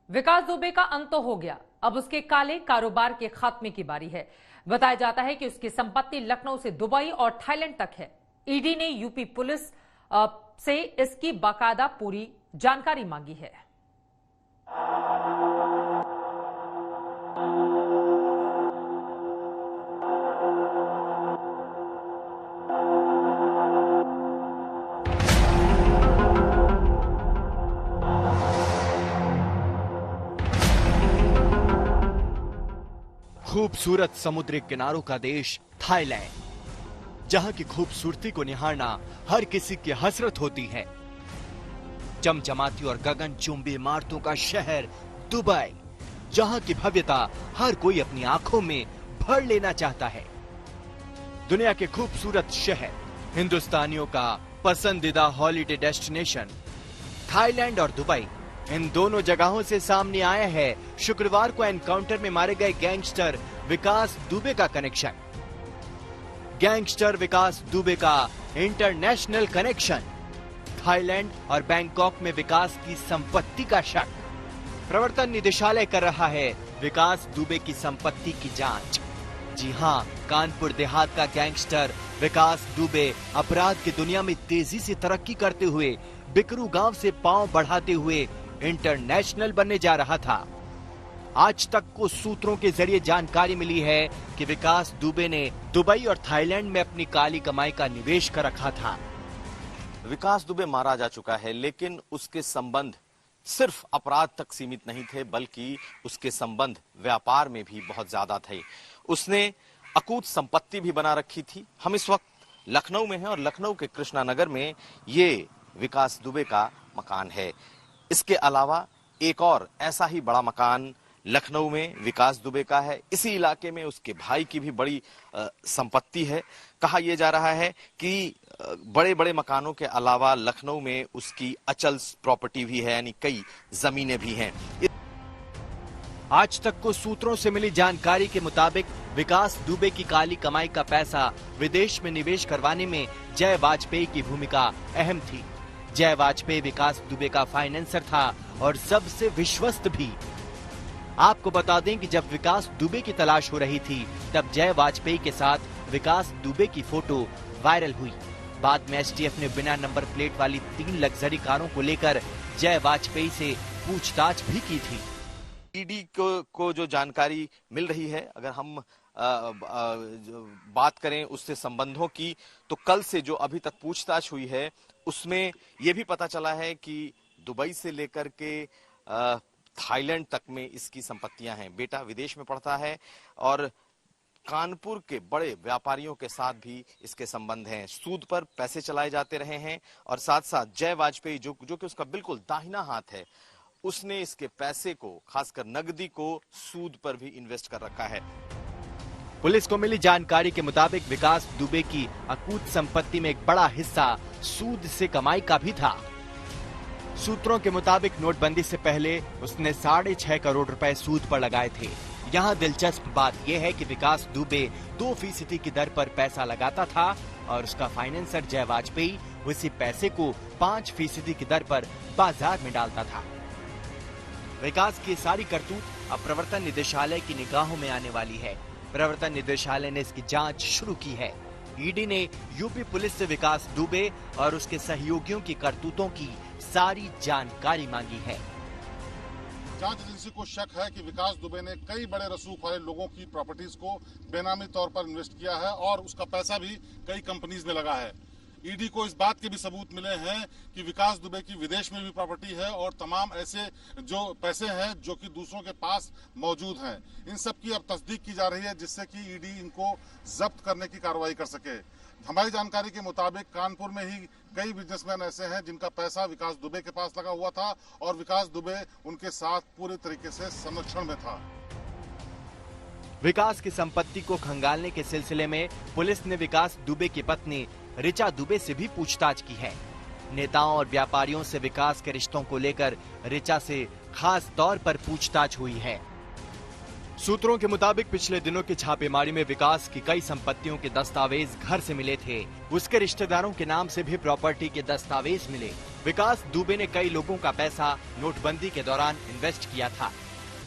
विकास दुबे का अंत तो हो गया, अब उसके काले कारोबार के खात्मे की बारी है। बताया जाता है कि उसकी संपत्ति लखनऊ से दुबई और थाईलैंड तक है। ईडी ने यूपी पुलिस से इसकी बाकायदा पूरी जानकारी मांगी है। खूबसूरत समुद्री किनारों का देश थाईलैंड, जहां की खूबसूरती को निहारना हर किसी की हसरत होती है। चमचमाती और गगनचुंबी इमारतों का शहर दुबई, जहां की भव्यता हर कोई अपनी आंखों में भर लेना चाहता है। दुनिया के खूबसूरत शहर, हिंदुस्तानियों का पसंदीदा हॉलिडे डेस्टिनेशन थाईलैंड और दुबई, इन दोनों जगहों से सामने आया है शुक्रवार को एनकाउंटर में मारे गए गैंगस्टर विकास दुबे का कनेक्शन। गैंगस्टर विकास दुबे का इंटरनेशनल कनेक्शन, थाईलैंड और बैंकॉक में विकास की संपत्ति का शक। प्रवर्तन निदेशालय कर रहा है विकास दुबे की संपत्ति की जांच। जी हां, कानपुर देहात का गैंगस्टर विकास दुबे अपराध की दुनिया में तेजी से तरक्की करते हुए बिकरू गांव से पांव बढ़ाते हुए इंटरनेशनल बनने जा रहा था। आज तक को सूत्रों के जरिए जानकारी मिली है कि विकास दुबे ने दुबई और थाईलैंड में अपनी काली कमाई का निवेश कर रखा था। विकास दुबे मारा जा चुका है, लेकिन उसके संबंध सिर्फ अपराध तक सीमित नहीं थे, बल्कि उसके संबंध व्यापार में भी बहुत ज्यादा थे। उसने अकूत संपत्ति भी बना रखी थी। हम इस वक्त लखनऊ में हैं और लखनऊ के कृष्णा नगर में ये विकास दुबे का मकान है। इसके अलावा एक और ऐसा ही बड़ा मकान लखनऊ में विकास दुबे का है। इसी इलाके में उसके भाई की भी बड़ी संपत्ति है। कहा यह जा रहा है कि बड़े बड़े मकानों के अलावा लखनऊ में उसकी अचल प्रॉपर्टी भी है, यानी कई जमीनें भी हैं। आज तक को सूत्रों से मिली जानकारी के मुताबिक विकास दुबे की काली कमाई का पैसा विदेश में निवेश करवाने में जय वाजपेयी की भूमिका अहम थी। जय वाजपेयी विकास दुबे का फाइनेंसर था और सबसे विश्वस्त भी। आपको बता दें कि जब विकास दुबे की तलाश हो रही थी, तब जय वाजपेयी के साथ विकास दुबे की फोटो वायरल हुई। बाद में एसटीएफ ने बिना नंबर प्लेट वाली 3 लग्जरी कारों को लेकर जय वाजपेयी से पूछताछ भी की थी। ईडी को जो जानकारी मिल रही है, अगर हम बात करें उससे संबंधों की, तो कल से जो अभी तक पूछताछ हुई है उसमें यह भी पता चला है कि दुबई से लेकर के थाईलैंड तक में इसकी संपत्तियां हैं। बेटा विदेश में पढ़ता है और कानपुर के बड़े व्यापारियों के साथ भी इसके संबंध हैं। सूद पर पैसे चलाए जाते रहे हैं और साथ साथ जय वाजपेयी जो कि उसका बिल्कुल दाहिना हाथ है, उसने इसके पैसे को, खासकर नकदी को, सूद पर भी इन्वेस्ट कर रखा है। पुलिस को मिली जानकारी के मुताबिक विकास दुबे की अकूत संपत्ति में एक बड़ा हिस्सा सूद से कमाई का भी था। सूत्रों के मुताबिक नोटबंदी से पहले उसने 6.5 करोड़ रुपए सूद पर लगाए थे। यहाँ दिलचस्प बात यह है कि विकास दुबे 2% की दर पर पैसा लगाता था और उसका फाइनेंसर जय वाजपेयी उसी पैसे को 5% की दर पर बाजार में डालता था। विकास की सारी करतूत अब प्रवर्तन निदेशालय की निगाहों में आने वाली है। प्रवर्तन निदेशालय ने इसकी जांच शुरू की है। ईडी ने यूपी पुलिस से विकास दुबे और उसके सहयोगियों की करतूतों की सारी जानकारी मांगी है। जांच एजेंसी को शक है कि विकास दुबे ने कई बड़े रसूख वाले लोगों की प्रॉपर्टीज को बेनामी तौर पर इन्वेस्ट किया है और उसका पैसा भी कई कंपनीज में लगा है। ईडी को इस बात के भी सबूत मिले हैं कि विकास दुबे की विदेश में भी प्रॉपर्टी है और तमाम ऐसे जो पैसे हैं जो कि दूसरों के पास मौजूद हैं। इन सब की अब तस्दीक की जा रही है, जिससे कि ईडी इनको जब्त करने की कार्रवाई कर सके। हमारी जानकारी के मुताबिक कानपुर में ही कई बिजनेसमैन ऐसे हैं जिनका पैसा विकास दुबे के पास लगा हुआ था और विकास दुबे उनके साथ पूरे तरीके से संरक्षण में था। विकास की संपत्ति को खंगालने के सिलसिले में पुलिस ने विकास दुबे की पत्नी ऋचा दुबे से भी पूछताछ की है। नेताओं और व्यापारियों से विकास के रिश्तों को लेकर ऋचा से खास तौर पर पूछताछ हुई है। सूत्रों के मुताबिक पिछले दिनों की छापेमारी में विकास की कई संपत्तियों के दस्तावेज घर से मिले थे। उसके रिश्तेदारों के नाम से भी प्रॉपर्टी के दस्तावेज मिले। विकास दुबे ने कई लोगों का पैसा नोटबंदी के दौरान इन्वेस्ट किया था।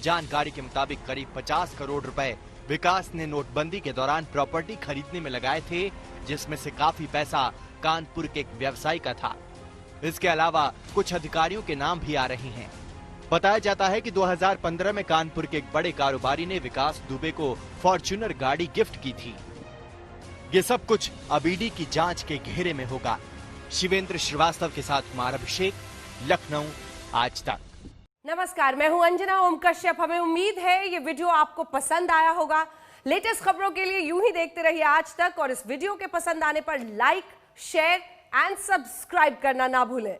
जानकारी के मुताबिक करीब 50 करोड़ रुपए विकास ने नोटबंदी के दौरान प्रॉपर्टी खरीदने में लगाए थे, जिसमें से काफी पैसा कानपुर के एक व्यवसायी का था। इसके अलावा कुछ अधिकारियों के नाम भी आ रहे हैं। बताया जाता है कि 2015 में कानपुर के एक बड़े कारोबारी ने विकास दुबे को फॉर्च्यूनर गाड़ी गिफ्ट की थी। ये सब कुछ अब ईडी की जांच के घेरे में होगा। शिवेंद्र श्रीवास्तव के साथ कुमार अभिषेक, लखनऊ, आज तक। नमस्कार, मैं हूं अंजना ओम कश्यप। हमें उम्मीद है ये वीडियो आपको पसंद आया होगा। लेटेस्ट खबरों के लिए यूं ही देखते रहिए आज तक, और इस वीडियो के पसंद आने पर लाइक, शेयर एंड सब्सक्राइब करना ना भूलें।